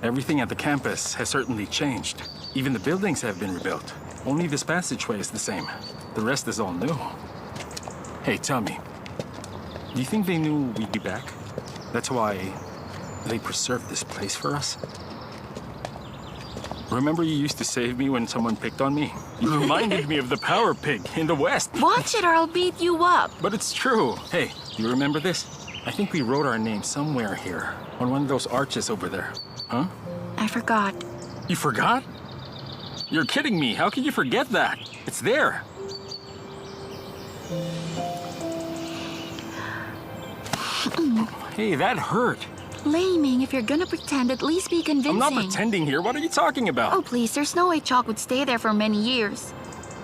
Everything at the campus has certainly changed. Even the buildings have been rebuilt. Only this passageway is the same. The rest is all new. Hey, tell me, do you think they knew we'd be back? That's why they preserved this place for us? Remember you used to save me when someone picked on me? You reminded me of the power pig in the West. Watch it or I'll beat you up. But it's true. Hey, do you remember this? I think we wrote our name somewhere here, on one of those arches over there. Huh? I forgot. You forgot? You're kidding me. How can you forget that? It's there. Hey, that hurt. Lei Yi Ming, if you're gonna pretend, at least be convincing. I'm not pretending here. What are you talking about? Oh, please, there's no way chalk would stay there for many years.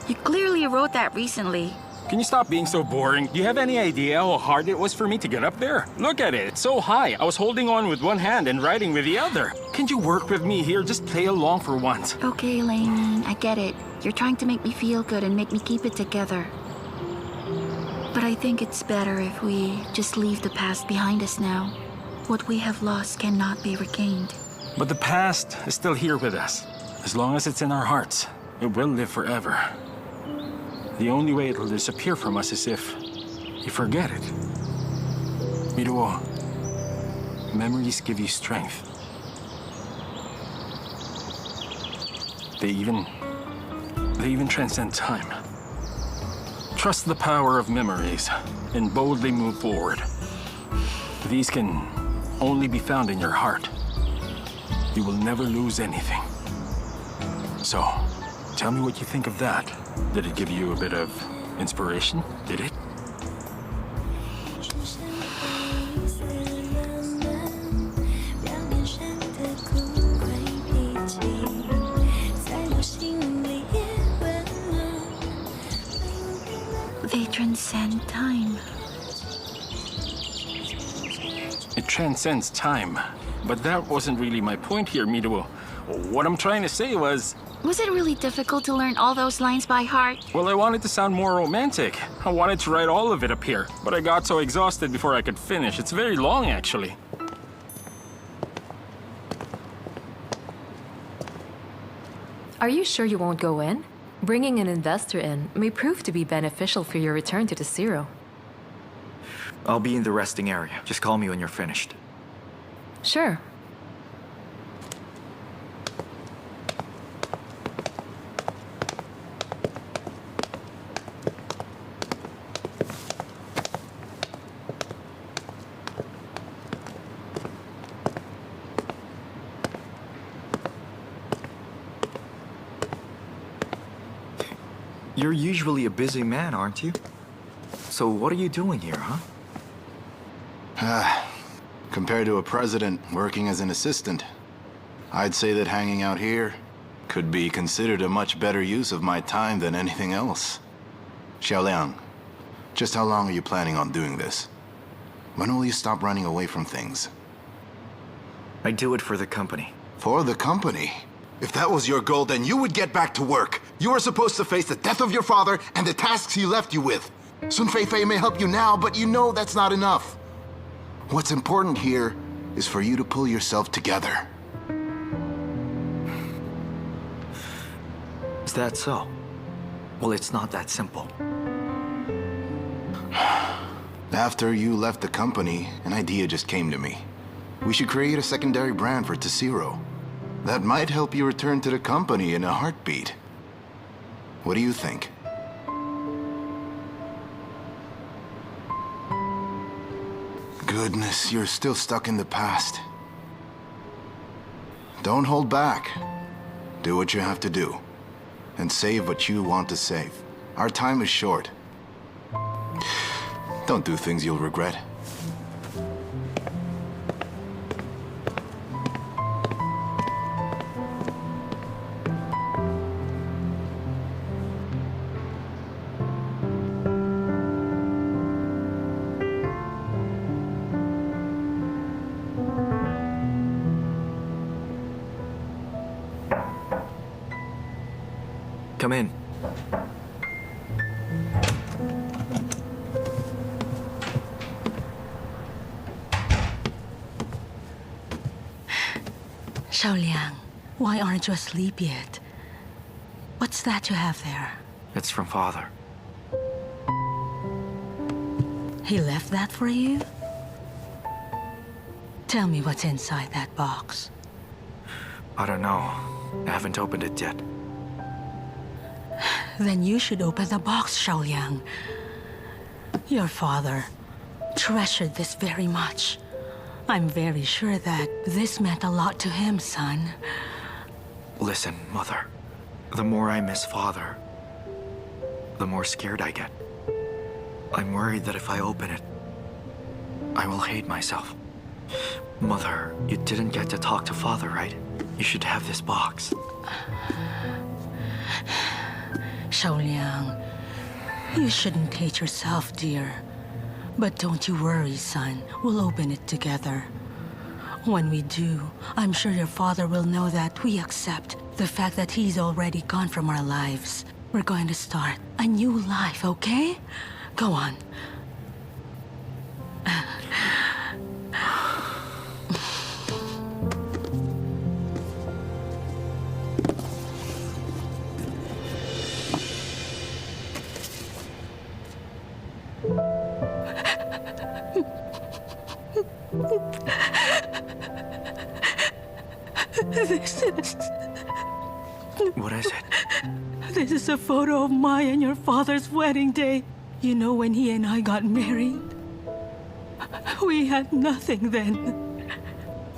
You clearly wrote that recently. Can you stop being so boring? Do you have any idea how hard it was for me to get up there? Look at it. It's so high. I was holding on with one hand and writing with the other. Can't you work with me here? Just play along for once. Okay, Lei Yi Ming, I get it. You're trying to make me feel good and make me keep it together. But I think it's better if we just leave the past behind us now. What we have lost cannot be regained. But the past is still here with us. As long as it's in our hearts, it will live forever. The only way it'll disappear from us is if you forget it. Miruo, memories give you strength. They even transcend time. Trust the power of memories and boldly move forward. These can only be found in your heart. You will never lose anything. So, tell me what you think of that. Did it give you a bit of inspiration? Did it? They transcend time. It transcends time. But that wasn't really my point here, Miruo. What I'm trying to say was... Was it really difficult to learn all those lines by heart? Well, I wanted to sound more romantic. I wanted to write all of it up here, but I got so exhausted before I could finish. It's very long, actually. Are you sure you won't go in? Bringing an investor in may prove to be beneficial for your return to the zero. I'll be in the resting area. Just call me when you're finished. Sure. You're usually a busy man, aren't you? So what are you doing here, huh? Compared to a president working as an assistant, I'd say that hanging out here could be considered a much better use of my time than anything else. Xiao Liang, just how long are you planning on doing this? When will you stop running away from things? I do it for the company. For the company? If that was your goal, then you would get back to work. You are supposed to face the death of your father and the tasks he left you with. Sun Feifei may help you now, but you know that's not enough. What's important here is for you to pull yourself together. Is that so? Well, it's not that simple. After you left the company, an idea just came to me. We should create a secondary brand for Tessiro. That might help you return to the company in a heartbeat. What do you think? Goodness, you're still stuck in the past. Don't hold back. Do what you have to do. And save what you want to save. Our time is short. Don't do things you'll regret. Come in. Xiao Liang, why aren't you asleep yet? What's that you have there? It's from Father. He left that for you? Tell me what's inside that box. I don't know. I haven't opened it yet. Then you should open the box, Xiao Liang. Your father treasured this very much. I'm very sure that this meant a lot to him, son. Listen, Mother. The more I miss Father, the more scared I get. I'm worried that if I open it, I will hate myself. Mother, you didn't get to talk to Father, right? You should have this box. Xiao Liang, you shouldn't hate yourself, dear. But don't you worry, son. We'll open it together. When we do, I'm sure your father will know that we accept the fact that he's already gone from our lives. We're going to start a new life, okay? Go on. This is... What is it? This is a photo of my and your father's wedding day. You know, when he and I got married? We had nothing then.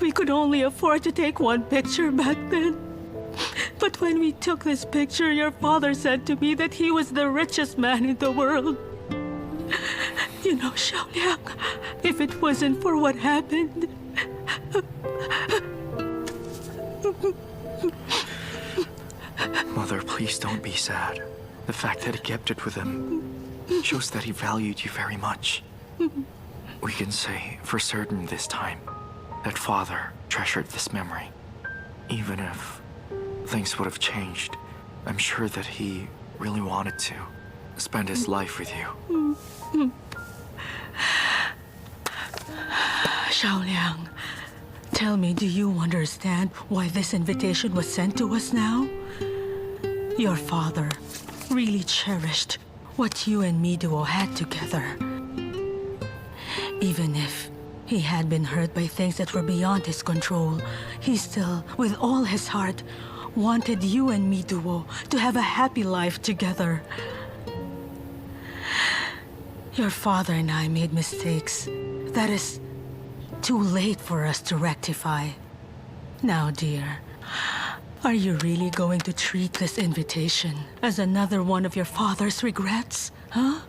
We could only afford to take one picture back then. But when we took this picture, your father said to me that he was the richest man in the world. You know, Xiao Liang, if it wasn't for what happened... Mother, please don't be sad. The fact that he kept it with him shows that he valued you very much. We can say for certain this time that Father treasured this memory. Even if things would have changed, I'm sure that he really wanted to spend his life with you. Xiao Liang, tell me, do you understand why this invitation was sent to us now? Your father really cherished what you and me duo had together. Even if he had been hurt by things that were beyond his control, he still, with all his heart, wanted you and me duo to have a happy life together. Your father and I made mistakes that is too late for us to rectify. Now, dear, are you really going to treat this invitation as another one of your father's regrets, huh?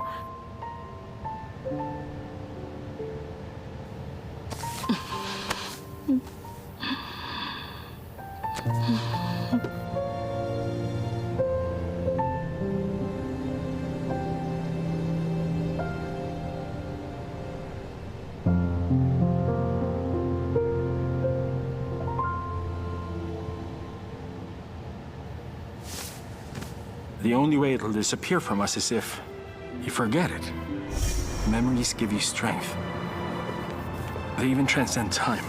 The only way it'll disappear from us is if you forget it. Memories give you strength. They even transcend time.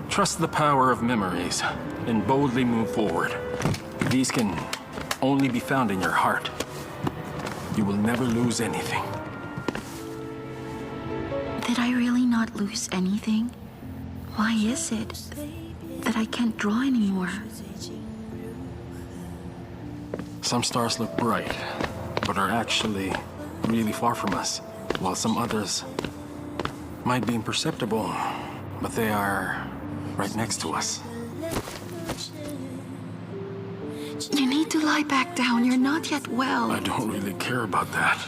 Trust the power of memories and boldly move forward. These can only be found in your heart. You will never lose anything. Did I really not lose anything? Why is it that I can't draw anymore? Some stars look bright, but are actually really far from us, while some others might be imperceptible, but they are right next to us. You need to lie back down. You're not yet well. I don't really care about that.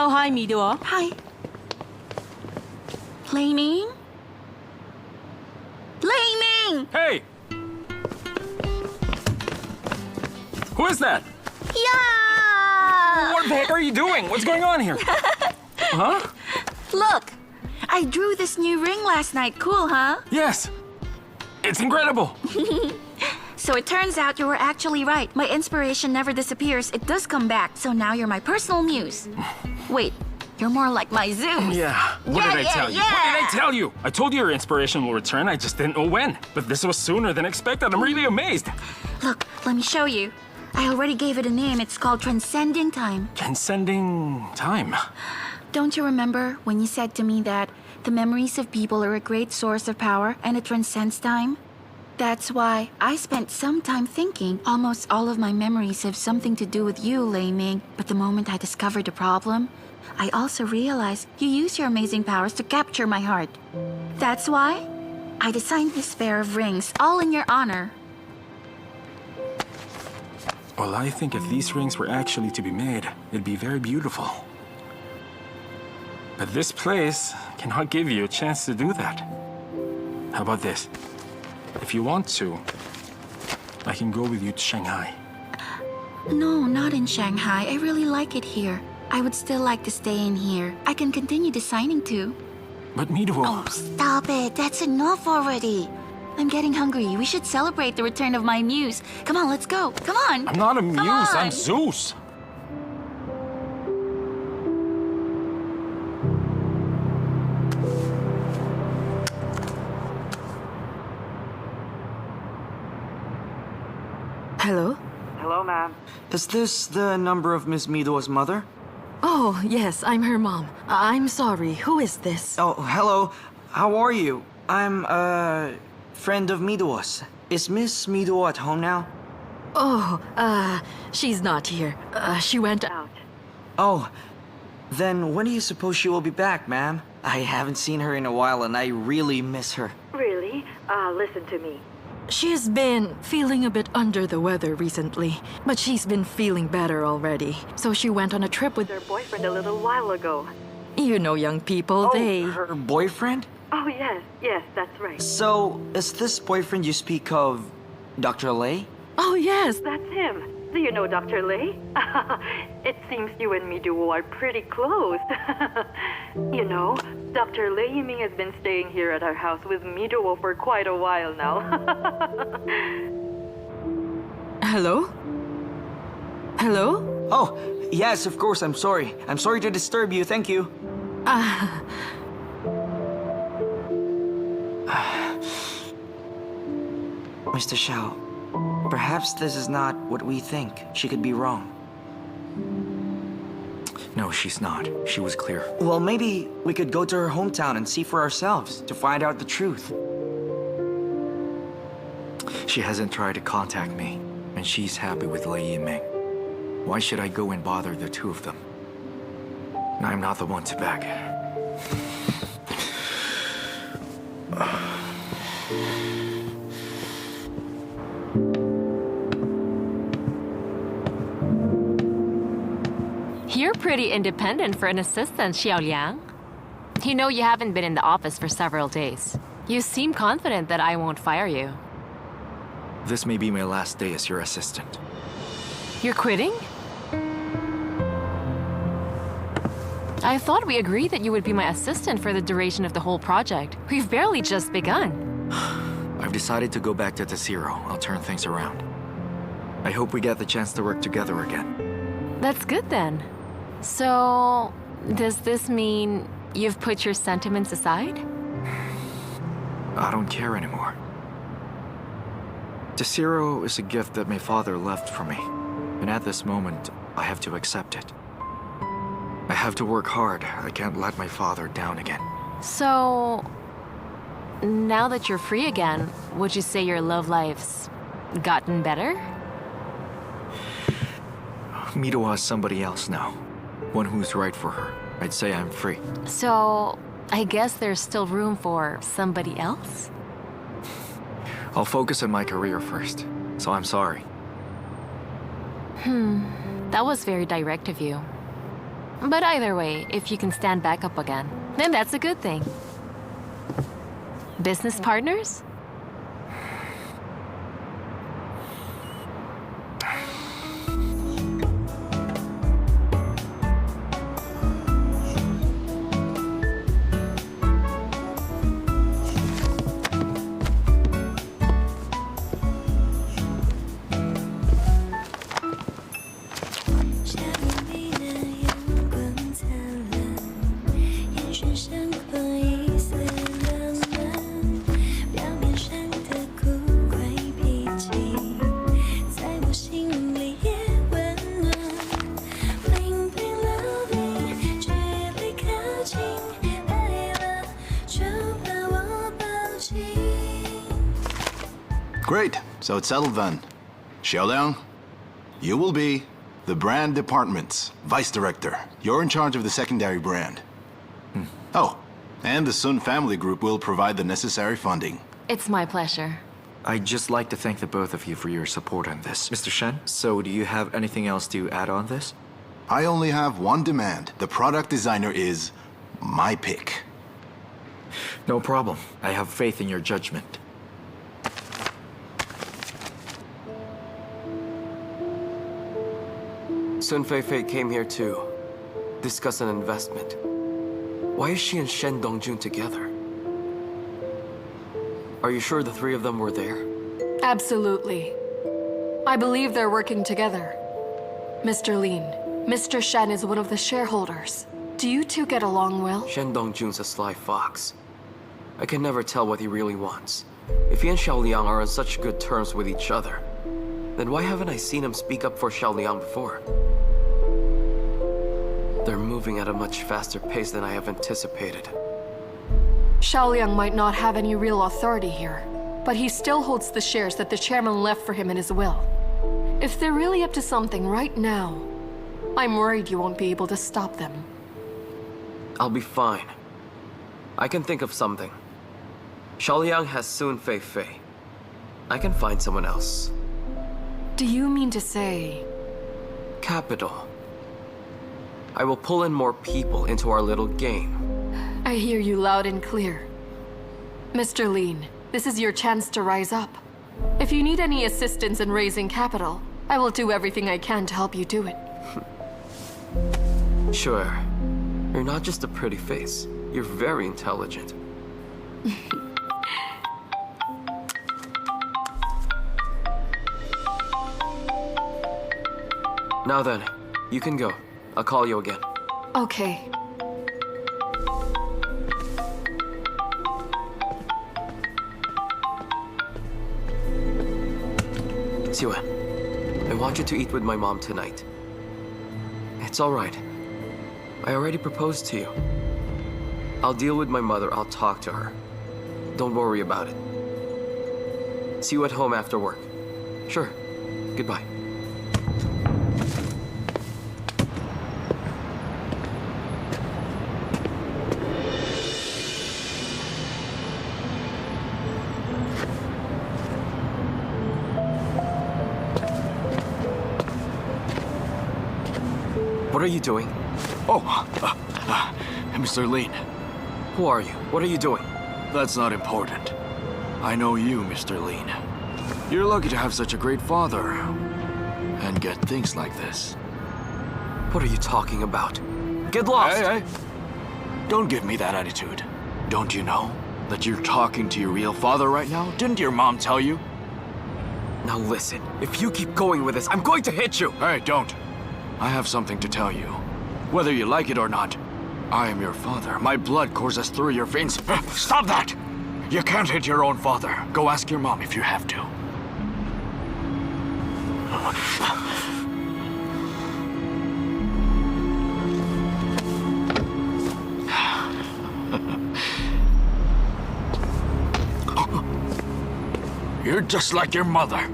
Oh, hi, Mido. Hi. Lei Ming? Lei Ming! Hey! Who is that? Yeah! What the heck are you doing? What's going on here? Huh? Look, I drew this new ring last night. Cool, huh? Yes. It's incredible. So it turns out you were actually right. My inspiration never disappears. It does come back. So now you're my personal muse. Wait, you're more like my Zeus. Yeah. What did I tell you? What did I tell you? I told you your inspiration will return. I just didn't know when. But this was sooner than expected. I'm really amazed. Look, let me show you. I already gave it a name. It's called Transcending Time. Transcending time. Don't you remember when you said to me that the memories of people are a great source of power and it transcends time? That's why I spent some time thinking almost all of my memories have something to do with you, Lei Ming. But the moment I discovered the problem, I also realized you use your amazing powers to capture my heart. That's why I designed this pair of rings, all in your honor. Well, I think if these rings were actually to be made, it'd be very beautiful. But this place cannot give you a chance to do that. How about this? If you want to, I can go with you to Shanghai. No, not in Shanghai. I really like it here. I would still like to stay in here. I can continue designing too. But Mido... Oh, stop it. That's enough already. I'm getting hungry. We should celebrate the return of my muse. Come on, let's go. Come on. I'm not a muse, on. I'm Zeus. Hello? Hello, ma'am. Is this the number of Miss Mido's mother? Oh, yes, I'm her mom. I'm sorry. Who is this? Oh, hello. How are you? I'm a friend of Mido's. Is Miss Mido at home now? Oh, she's not here. She went out. Oh, then when do you suppose she will be back, ma'am? I haven't seen her in a while and I really miss her. Really? Listen to me. She's been feeling a bit under the weather recently, but she's been feeling better already. So she went on a trip with her boyfriend a little while ago. You know young people, they... Her boyfriend? Oh, yes, that's right. So, is this boyfriend you speak of Dr. Lei? Oh, yes, that's him. Do you know Dr. Lei? It seems you and Mido are pretty close. You know, Dr. Lei Yi Ming has been staying here at our house with Mido for quite a while now. Hello? Hello? Oh, yes, of course, I'm sorry. I'm sorry to disturb you, thank you. Mr. Xiao, perhaps this is not what we think. She could be wrong. No, she's not. She was clear. Well, maybe we could go to her hometown and see for ourselves to find out the truth. She hasn't tried to contact me, and she's happy with Lei Yi Ming. Why should I go and bother the two of them? I'm not the one to beg. You're pretty independent for an assistant, Xiao Liang. You know you haven't been in the office for several days. You seem confident that I won't fire you. This may be my last day as your assistant. You're quitting? I thought we agreed that you would be my assistant for the duration of the whole project. We've barely just begun. I've decided to go back to Zero. I'll turn things around. I hope we get the chance to work together again. That's good then. So, does this mean you've put your sentiments aside? I don't care anymore. Zero is a gift that my father left for me, and at this moment, I have to accept it. I have to work hard. I can't let my father down again. So, now that you're free again, would you say your love life's gotten better? Mido has somebody else now. One who's right for her. I'd say I'm free. So, I guess there's still room for somebody else? I'll focus on my career first, so I'm sorry. That was very direct of you. But either way, if you can stand back up again, then that's a good thing. Business partners? Great, so it's settled then. Xiao Liang, you will be the brand department's vice director. You're in charge of the secondary brand. Oh, and the Sun family group will provide the necessary funding. It's my pleasure. I'd just like to thank the both of you for your support on this. Mr. Shen, so do you have anything else to add on this? I only have one demand. The product designer is my pick. No problem. I have faith in your judgment. Sun Feifei came here to discuss an investment. Why is she and Shen Dongjun together? Are you sure the three of them were there? Absolutely. I believe they're working together. Mr. Lin, Mr. Shen is one of the shareholders. Do you two get along well? Shen Dongjun's a sly fox. I can never tell what he really wants. If he and Xiao Liang are on such good terms with each other, then why haven't I seen him speak up for Xiao Liang before? They're moving at a much faster pace than I have anticipated. Xiao Liang might not have any real authority here, but he still holds the shares that the chairman left for him in his will. If they're really up to something right now, I'm worried you won't be able to stop them. I'll be fine. I can think of something. Xiao Liang has Sun Feifei. I can find someone else. Do you mean to say... Capital. I will pull in more people into our little game. I hear you loud and clear. Mr. Lin, this is your chance to rise up. If you need any assistance in raising capital, I will do everything I can to help you do it. Sure. You're not just a pretty face. You're very intelligent. Now then, you can go. I'll call you again. Okay. Siwen, I want you to eat with my mom tonight. It's all right. I already proposed to you. I'll deal with my mother. I'll talk to her. Don't worry about it. See you at home after work. Sure. Goodbye. What are you doing? Mr. Lin. Who are you? What are you doing? That's not important. I know you, Mr. Lin. You're lucky to have such a great father and get things like this. What are you talking about? Get lost! Hey! Don't give me that attitude. Don't you know that you're talking to your real father right now? Didn't your mom tell you? Now listen, if you keep going with this, I'm going to hit you! Hey, don't. I have something to tell you. Whether you like it or not, I am your father. My blood courses through your veins. Stop that! You can't hit your own father. Go ask your mom if you have to. You're just like your mother.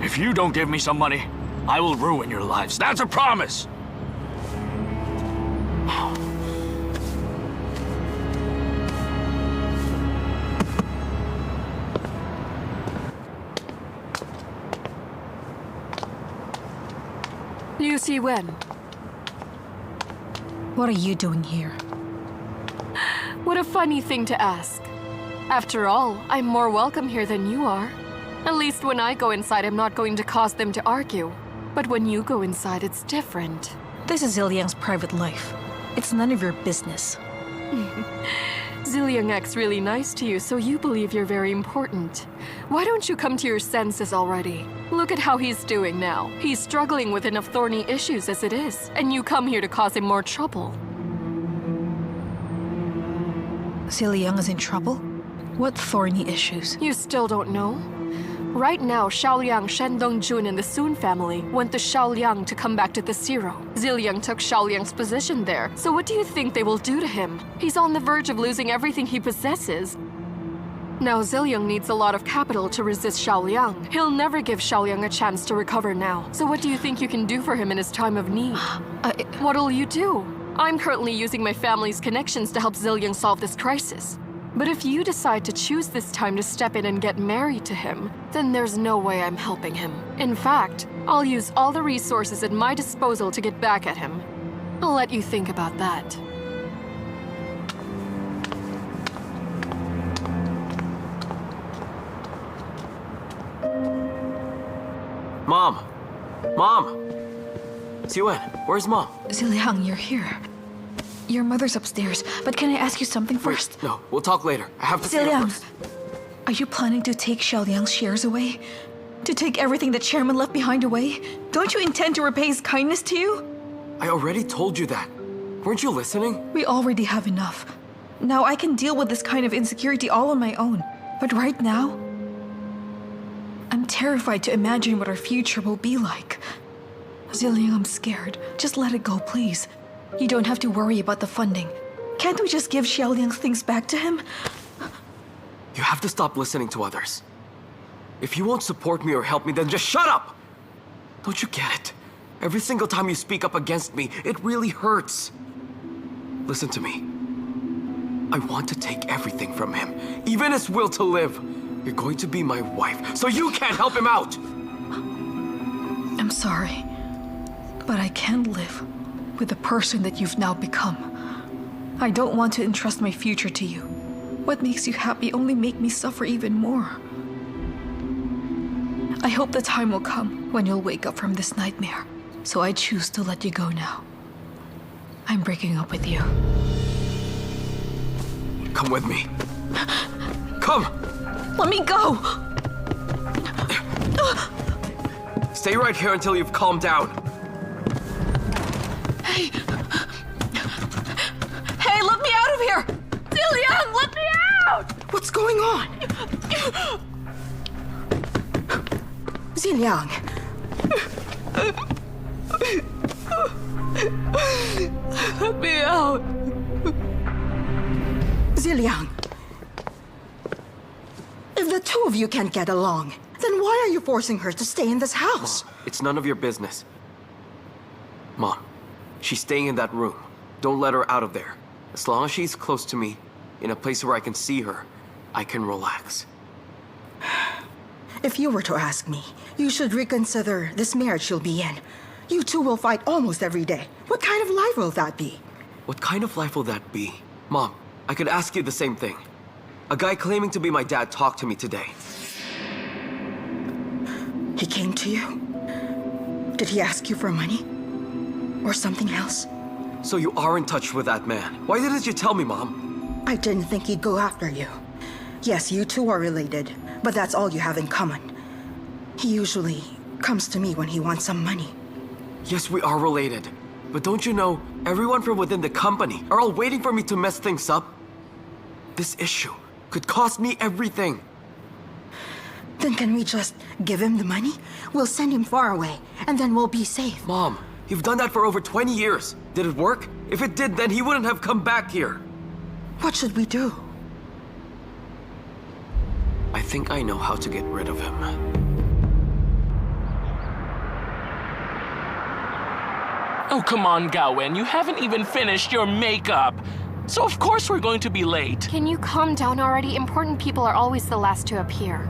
If you don't give me some money, I will ruin your lives. That's a promise! Liu Wen. What are you doing here? What a funny thing to ask. After all, I'm more welcome here than you are. At least when I go inside, I'm not going to cause them to argue. But when you go inside, it's different. This is Liang's private life. It's none of your business. Liang acts really nice to you, so you believe you're very important. Why don't you come to your senses already? Look at how he's doing now. He's struggling with enough thorny issues as it is, and you come here to cause him more trouble. Liang is in trouble? What thorny issues? You still don't know? Right now, Xiao Liang, Shen Dongjun, and the Sun family want the Xiao Liang to come back to the Zero. Liang took Xiao Liang's position there, so what do you think they will do to him? He's on the verge of losing everything he possesses. Now Liang needs a lot of capital to resist Xiao Liang. He'll never give Xiao Liang a chance to recover now. So what do you think you can do for him in his time of need? What'll you do? I'm currently using my family's connections to help Liang solve this crisis. But if you decide to choose this time to step in and get married to him, then there's no way I'm helping him. In fact, I'll use all the resources at my disposal to get back at him. I'll let you think about that. Mom! Mom! Siwen, where's Mom? Liang, you're here. Your mother's upstairs, but can I ask you something first? Wait, no, we'll talk later. I have to see her Liang, first. are you planning to take Xiao Liang's shares away? To take everything the chairman left behind away? Don't you intend to repay his kindness to you? I already told you that. Weren't you listening? We already have enough. Now I can deal with this kind of insecurity all on my own. But right now, I'm terrified to imagine what our future will be like. Liang, I'm scared. Just let it go, please. You don't have to worry about the funding. Can't we just give Xiao Liang's things back to him? You have to stop listening to others. If you won't support me or help me, then just shut up! Don't you get it? Every single time you speak up against me, it really hurts. Listen to me. I want to take everything from him, even his will to live. You're going to be my wife, so you can't help him out! I'm sorry, but I can't live with the person that you've now become. I don't want to entrust my future to you. What makes you happy only make me suffer even more. I hope the time will come when you'll wake up from this nightmare. So I choose to let you go now. I'm breaking up with you. Come with me. Come! Let me go! Stay right here until you've calmed down. Hey! Hey, let me out of here! Liang, let me out! What's going on? Liang. Let me out. Liang. If the two of you can't get along, then why are you forcing her to stay in this house? Mom, it's none of your business. Mom, she's staying in that room. Don't let her out of there. As long as she's close to me, in a place where I can see her, I can relax. If you were to ask me, you should reconsider this marriage she'll be in. You two will fight almost every day. What kind of life will that be? What kind of life will that be? Mom, I could ask you the same thing. A guy claiming to be my dad talked to me today. He came to you? Did he ask you for money? Or something else? So you are in touch with that man. Why didn't you tell me, Mom? I didn't think he'd go after you. Yes, you two are related, but that's all you have in common. He usually comes to me when he wants some money. Yes, we are related. But don't you know, everyone from within the company are all waiting for me to mess things up? This issue could cost me everything. Then can we just give him the money? We'll send him far away, and then we'll be safe. Mom, you've done that for over 20 years. Did it work? If it did, then he wouldn't have come back here. What should we do? I think I know how to get rid of him. Oh, come on, Gawen. You haven't even finished your makeup. So of course we're going to be late. Can you calm down already? Important people are always the last to appear.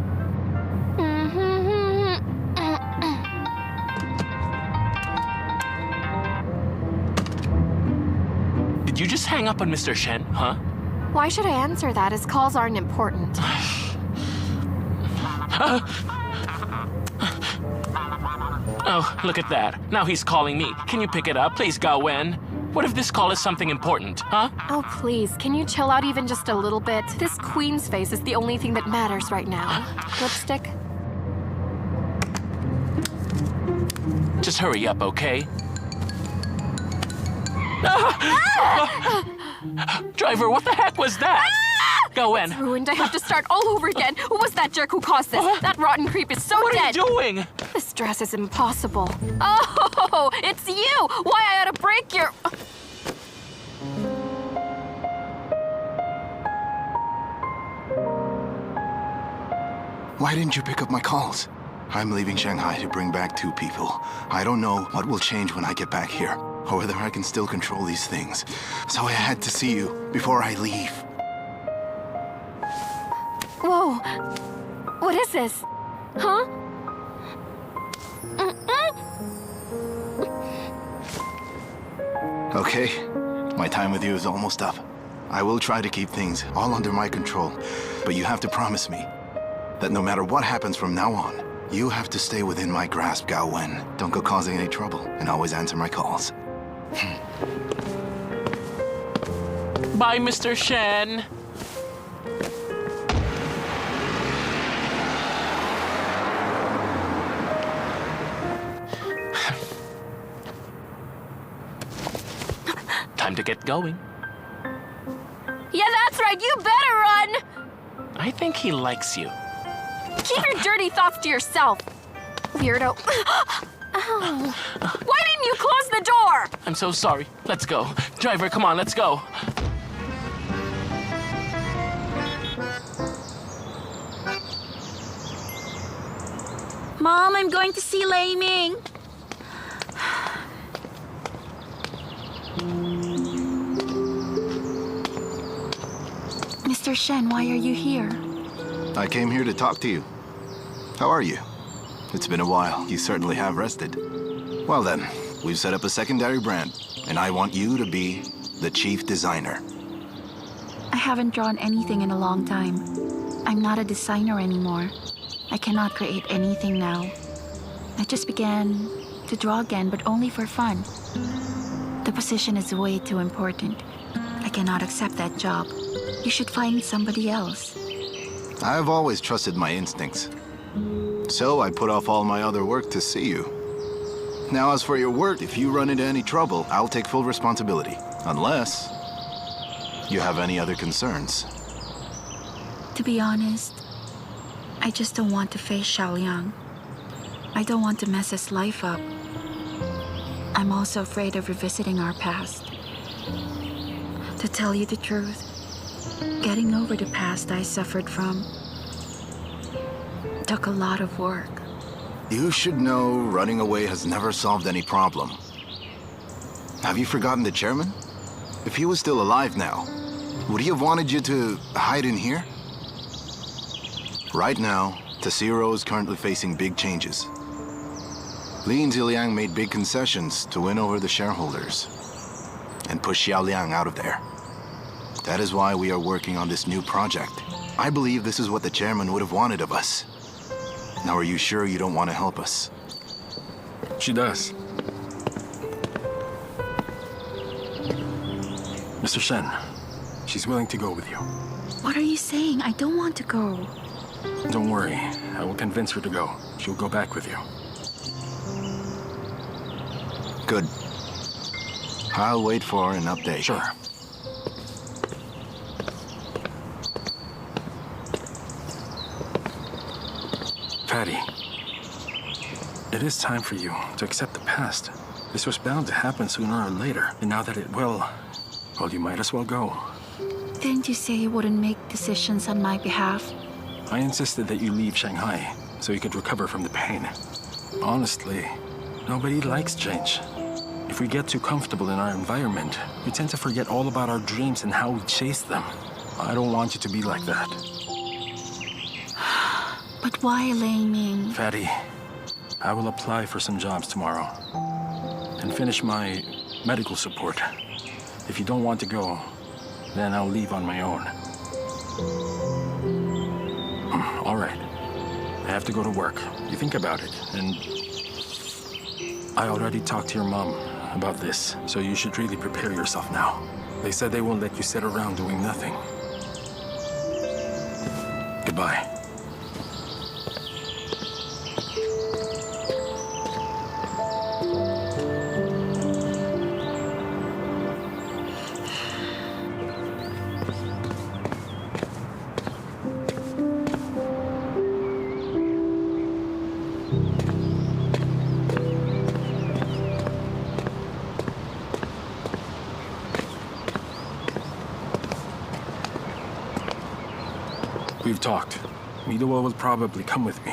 hang up on Mr. Shen, huh? Why should I answer that? His calls aren't important. Oh, look at that. Now he's calling me. Can you pick it up, please, Gao-wen? What if this call is something important, huh? Oh, please, can you chill out even just a little bit? This queen's face is the only thing that matters right now. Lipstick? Just hurry up, okay? Driver, what the heck was that? Gao-wen. It's ruined. I have to start all over again. Who was that jerk who caused this? That rotten creep is so What dead. are you doing? This dress is impossible. Oh, it's you! Why I had to break your... Why didn't you pick up my calls? I'm leaving Shanghai to bring back 2 people. I don't know what will change when I get back here, or whether I can still control these things. So I had to see you before I leave. Whoa. What is this? Huh? Okay, my time with you is almost up. I will try to keep things all under my control, but you have to promise me that no matter what happens from now on, you have to stay within my grasp, Gao-wen. Don't go causing any trouble, and always answer my calls. Bye, Mr. Shen. Time to get going. Yeah, that's right. You better run. I think he likes you. Keep your dirty thoughts to yourself. Weirdo. Ow. Why didn't you close the door? I'm so sorry. Let's go. Driver, come on, let's go. Mom, I'm going to see Lei Yi Ming. Mr. Shen, why are you here? I came here to talk to you. How are you? It's been a while. You certainly have rested. Well then, we've set up a secondary brand, and I want you to be the chief designer. I haven't drawn anything in a long time. I'm not a designer anymore. I cannot create anything now. I just began to draw again, but only for fun. The position is way too important. I cannot accept that job. You should find somebody else. I've always trusted my instincts. So I put off all my other work to see you. Now, as for your work, if you run into any trouble, I'll take full responsibility. Unless you have any other concerns. To be honest, I just don't want to face Xiao Liang. I don't want to mess his life up. I'm also afraid of revisiting our past. To tell you the truth, getting over the past I suffered from took a lot of work. You should know running away has never solved any problem. Have you forgotten the chairman? If he was still alive now, would he have wanted you to hide in here? Right now, Tassiro is currently facing big changes. Li and Liang made big concessions to win over the shareholders and push Xiao Liang out of there. That is why we are working on this new project. I believe this is what the chairman would have wanted of us. Now, are you sure you don't want to help us? She does. Mr. Shen, she's willing to go with you. What are you saying? I don't want to go. Don't worry. I will convince her to go. She'll go back with you. Good. I'll wait for an update. Sure. Patty, it is time for you to accept the past. This was bound to happen sooner or later, and now that it will, well, you might as well go. Didn't you say you wouldn't make decisions on my behalf? I insisted that you leave Shanghai so you could recover from the pain. Honestly, nobody likes change. If we get too comfortable in our environment, we tend to forget all about our dreams and how we chase them. I don't want you to be like that. But why Lei Yi Ming? Fatty, I will apply for some jobs tomorrow and finish my medical support. If you don't want to go, then I'll leave on my own. All right. I have to go to work. You think about it, and I already talked to your mom about this, so you should really prepare yourself now. They said they won't let you sit around doing nothing. Goodbye. We've talked. Indo will probably come with me.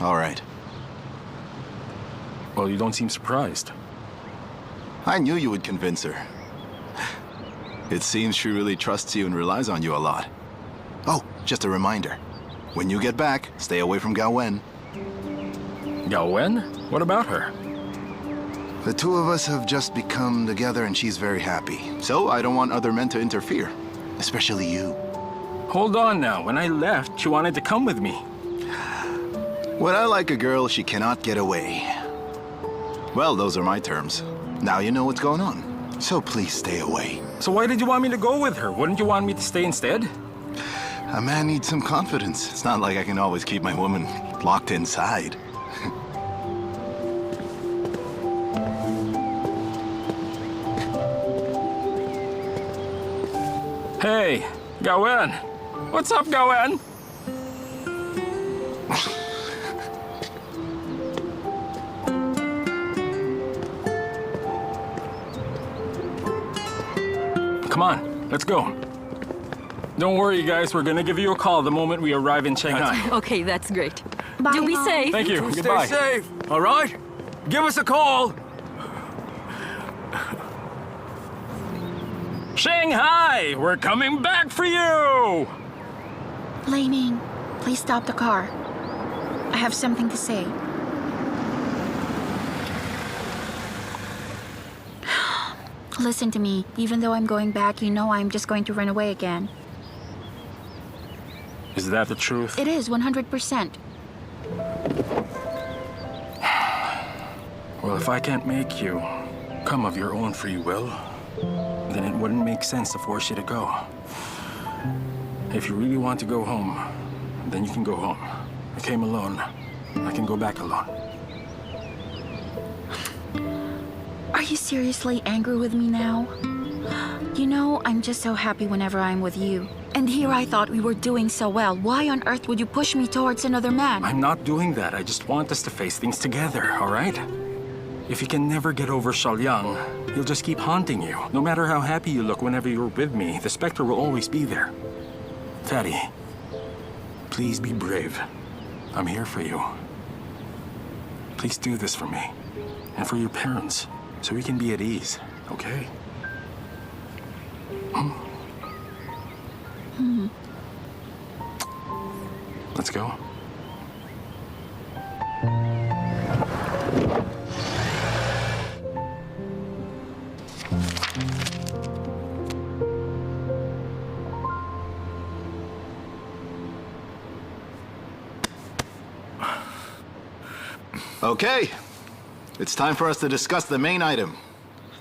All right. Well, you don't seem surprised. I knew you would convince her. It seems she really trusts you and relies on you a lot. Oh, just a reminder. When you get back, stay away from Gao Wen. Gao Wen? What about her? The two of us have just become together and she's very happy. So I don't want other men to interfere. Especially you. Hold on now. When I left, she wanted to come with me. When I like a girl, she cannot get away. Well, those are my terms. Now you know what's going on. So please stay away. So why did you want me to go with her? Wouldn't you want me to stay instead? A man needs some confidence. It's not like I can always keep my woman locked inside. Hey, Gao Wen. What's up, Gao Wen? Come on, let's go. Don't worry, guys. We're gonna give you a call the moment we arrive in Shanghai. Okay, that's great. Bye, Do be Mom. safe. Thank you. Stay Goodbye. safe, all right? Give us a call. Shanghai! We're coming back for you! Lei Ming, please stop the car. I have something to say. Listen to me. Even though I'm going back, you know I'm just going to run away again. Is that the truth? It is, 100%. Well, if I can't make you come of your own free will, then it wouldn't make sense to force you to go. If you really want to go home, then you can go home. I came alone. I can go back alone. Are you seriously angry with me now? You know, I'm just so happy whenever I'm with you. And here I thought we were doing so well. Why on earth would you push me towards another man? I'm not doing that. I just want us to face things together, all right? If you can never get over Xiao Liang, he'll just keep haunting you. No matter how happy you look whenever you're with me, the specter will always be there. Fatty, please be brave. I'm here for you. Please do this for me. And for your parents, so we can be at ease, okay? Let's go. Okay, it's time for us to discuss the main item.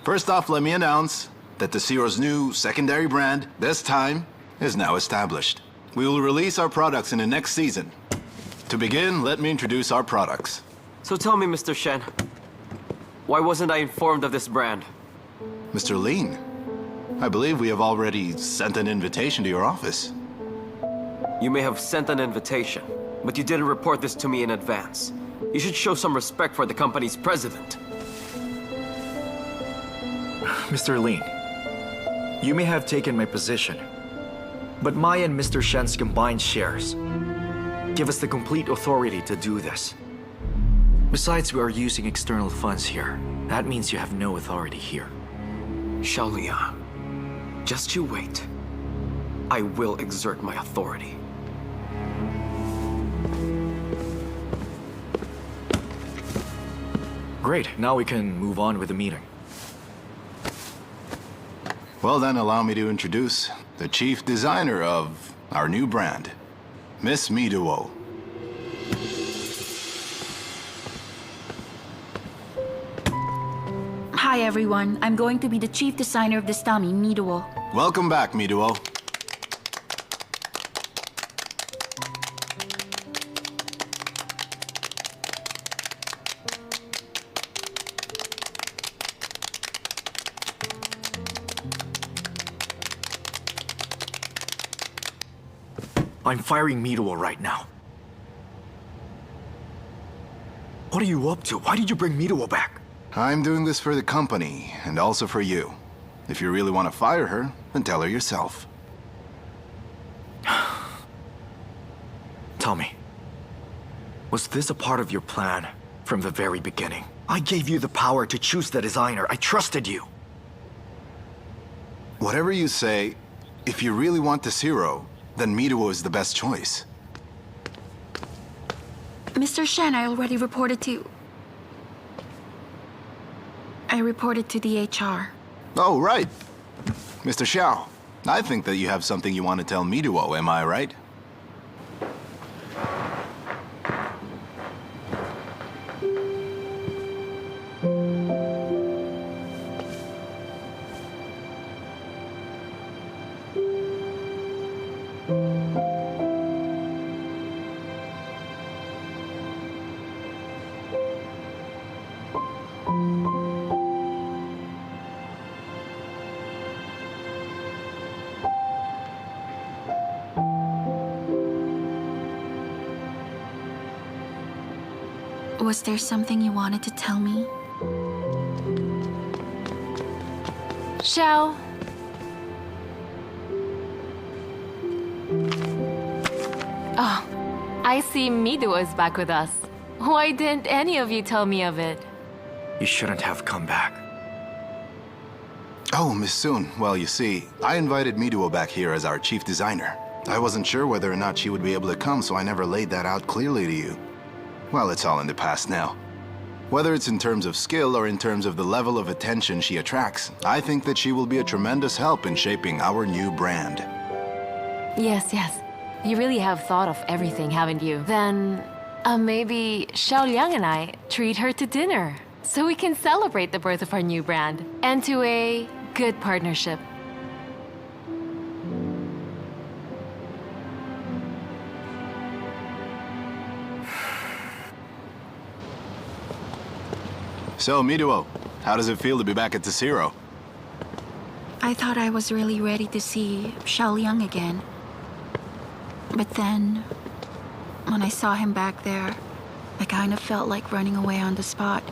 First off, let me announce that the Zero's new secondary brand, this time, is now established. We will release our products in the next season. To begin, let me introduce our products. So tell me, Mr. Shen, why wasn't I informed of this brand? Mr. Lin, I believe we have already sent an invitation to your office. You may have sent an invitation, but you didn't report this to me in advance. You should show some respect for the company's president. Mr. Lin, you may have taken my position, but my and Mr. Shen's combined shares give us the complete authority to do this. Besides, we are using external funds here. That means you have no authority here. Xiao Liang, just you wait. I will exert my authority. Great, now we can move on with the meeting. Well, then allow me to introduce the chief designer of our new brand, Miss Miduo. Hi everyone, I'm going to be the chief designer of this dummy, Miduo. Welcome back, Miduo. I'm firing Miduo right now. What are you up to? Why did you bring Miduo back? I'm doing this for the company, and also for you. If you really want to fire her, then tell her yourself. Tell me, was this a part of your plan from the very beginning? I gave you the power to choose the designer. I trusted you. Whatever you say, if you really want this hero, then Miduo is the best choice. Mr. Shen, I already reported to... I reported to the HR. Oh, right. Mr. Xiao, I think that you have something you want to tell Miduo, am I right? Was there something you wanted to tell me? Xiao. Oh, I see Miduo is back with us. Why didn't any of you tell me of it? You shouldn't have come back. Oh, Miss Soon. Well, you see, I invited Miduo back here as our chief designer. I wasn't sure whether or not she would be able to come, so I never laid that out clearly to you. Well, it's all in the past now. Whether it's in terms of skill or in terms of the level of attention she attracts, I think that she will be a tremendous help in shaping our new brand. Yes, yes. You really have thought of everything, haven't you? Then, maybe Xiao Liang and I treat her to dinner, so we can celebrate the birth of our new brand, and to a good partnership. So, Miduo, how does it feel to be back at the Zero? I thought I was really ready to see Xiao Liang again. But then, when I saw him back there, I kind of felt like running away on the spot.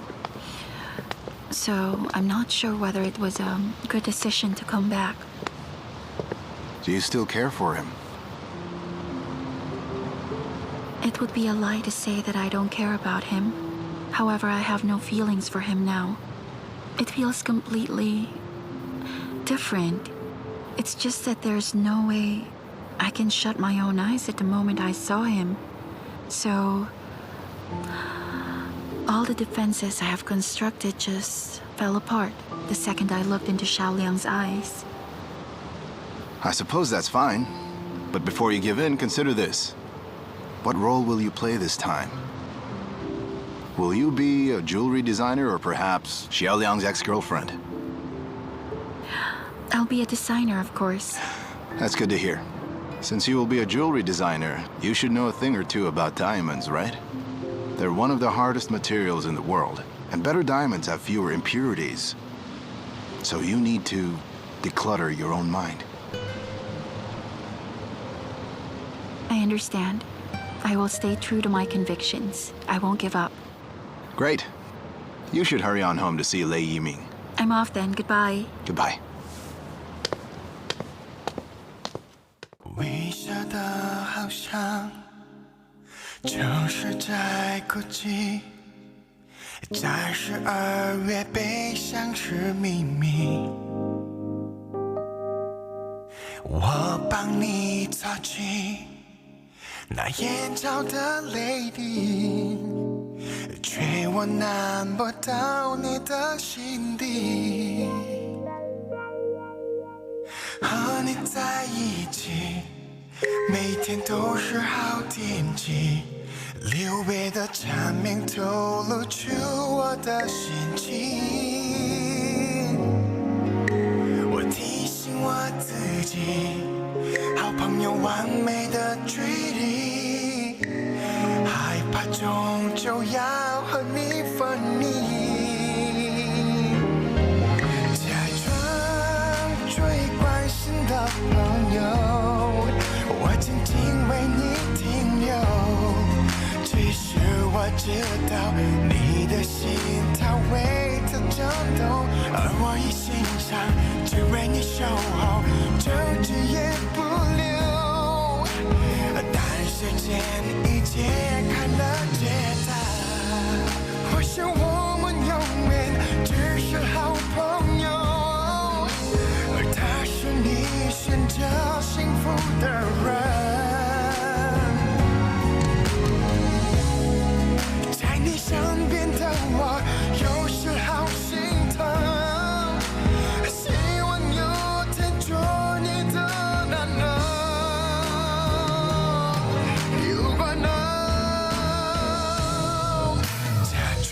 So, I'm not sure whether it was a good decision to come back. Do you still care for him? It would be a lie to say that I don't care about him. However, I have no feelings for him now. It feels completely different. It's just that there's no way I can shut my own eyes at the moment I saw him. So, all the defenses I have constructed just fell apart the second I looked into Xiao Liang's eyes. I suppose that's fine. But before you give in, consider this. What role will you play this time? Will you be a jewelry designer or perhaps Xiao Liang's ex-girlfriend? I'll be a designer, of course. That's good to hear. Since you will be a jewelry designer, you should know a thing or two about diamonds, right? They're one of the hardest materials in the world, and better diamonds have fewer impurities. So you need to declutter your own mind. I understand. I will stay true to my convictions. I won't give up. Great. You should hurry on home to see Lei Yi Ming. I'm off then. Goodbye. Goodbye. 微笑的好像就是在哭泣，在12月悲伤是秘密。我帮你擦去那眼角的泪滴，却我难不到你的心底。和你在一起，每天都是好天气。留别的蝉鸣透露出我的心情。我提醒我自己，好朋友完美的距离，害怕终究要和你分离。的朋友，我静静为你停留。其实我知道你的心它为它颤抖，而我一心想只为你守候，争执也不留。但时间已揭开了解答，或许我们永远只是好朋友。他是你选择幸福的人，在你身边的我有时好心疼，希望有天做你的男人。如果能假装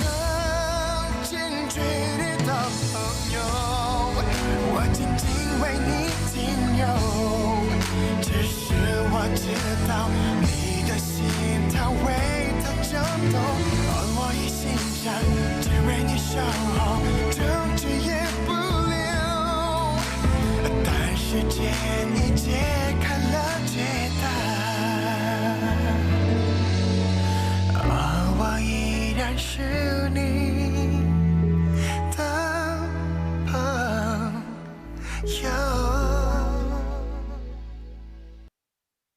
近距离的朋友，我静静为你停留，只是我知道你的心它为它颤抖，而我一心想只为你守候，争执也不留。但时间已揭开了解答，而我依然是你的朋友。